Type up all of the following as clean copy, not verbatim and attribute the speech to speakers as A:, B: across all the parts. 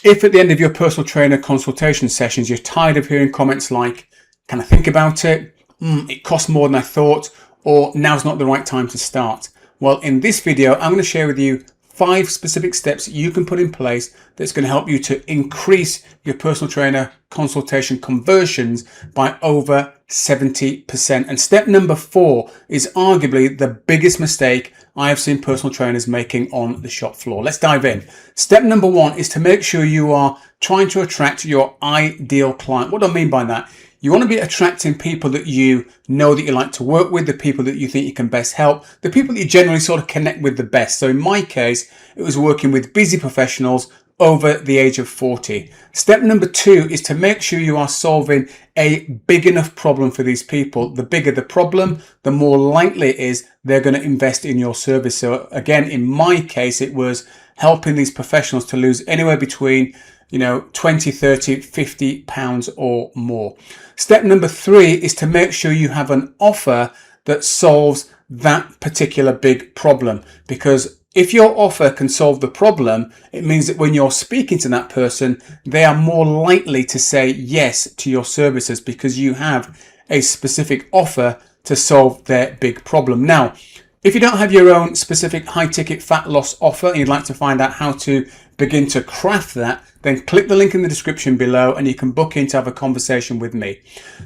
A: If at the end of your personal trainer consultation sessions, you're tired of hearing comments like, can I think about it? It costs more than I thought, or now's not the right time to start. Well, in this video, I'm going to share with you 5 specific steps you can put in place that's going to help you to increase your personal trainer consultation conversions by over 70%. And step number 4 is arguably the biggest mistake I have seen personal trainers making on the shop floor. Let's dive in. Step number 1 is to make sure you are trying to attract your ideal client. What do I mean by that? You want to be attracting people that you know that you like to work with, the people that you think you can best help, the people that you generally sort of connect with the best. So in my case, it was working with busy professionals over the age of 40. Step number 2 is to make sure you are solving a big enough problem for these people. The bigger the problem, the more likely it is they're going to invest in your service. So again, in my case, it was helping these professionals to lose anywhere between 20, 30, 50 pounds or more. Step number 3 is to make sure you have an offer that solves that particular big problem. Because if your offer can solve the problem, it means that when you're speaking to that person, they are more likely to say yes to your services because you have a specific offer to solve their big problem. Now, if you don't have your own specific high ticket fat loss offer and you'd like to find out how to begin to craft that, then click the link in the description below and you can book in to have a conversation with me.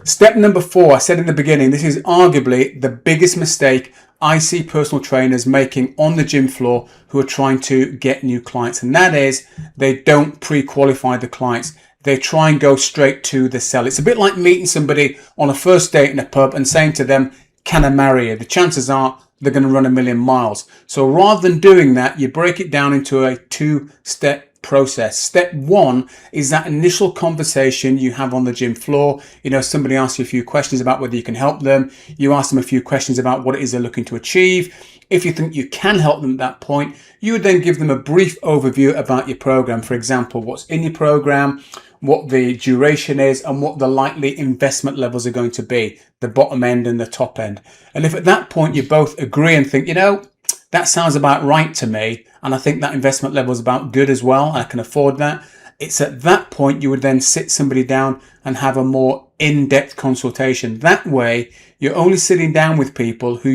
A: Step number 4, I said in the beginning, this is arguably the biggest mistake I see personal trainers making on the gym floor who are trying to get new clients, and that is they don't pre-qualify the clients. They try and go straight to the sell. It's a bit like meeting somebody on a first date in a pub and saying to them, can I marry you? The chances are they're going to run a million miles. So rather than doing that, you break it down into a 2-step process. Step 1 is that initial conversation you have on the gym floor. Somebody asks you a few questions about whether you can help them. You ask them a few questions about what it is they're looking to achieve. If you think you can help them at that point, you would then give them a brief overview about your program. For example, what's in your program, what the duration is, and what the likely investment levels are going to be, the bottom end and the top end. And if at that point you both agree and think, that sounds about right to me, and I think that investment level is about good as well, I can afford that, it's at that point you would then sit somebody down and have a more in-depth consultation. That way, you're only sitting down with people who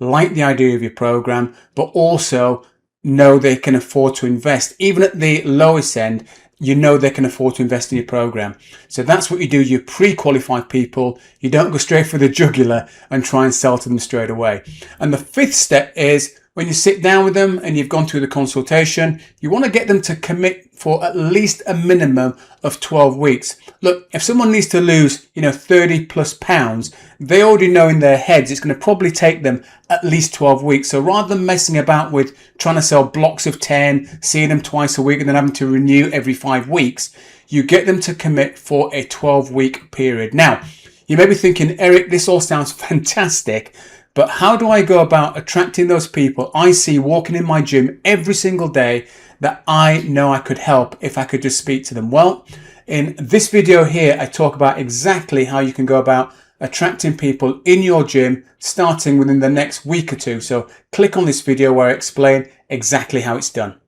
A: like the idea of your program, but also know they can afford to invest. Even at the lowest end, they can afford to invest in your program. So that's what you do. You pre-qualify people. You don't go straight for the jugular and try and sell to them straight away. And the 5th step is when you sit down with them and you've gone through the consultation, you want to get them to commit for at least a minimum of 12 weeks. Look, if someone needs to lose, 30 plus pounds, they already know in their heads it's going to probably take them at least 12 weeks. So rather than messing about with trying to sell blocks of 10, seeing them twice a week and then having to renew every 5 weeks, you get them to commit for a 12-week period. Now, you may be thinking, Eric, this all sounds fantastic, but how do I go about attracting those people I see walking in my gym every single day that I know I could help if I could just speak to them? Well, in this video here, I talk about exactly how you can go about attracting people in your gym starting within the next week or 2. So click on this video where I explain exactly how it's done.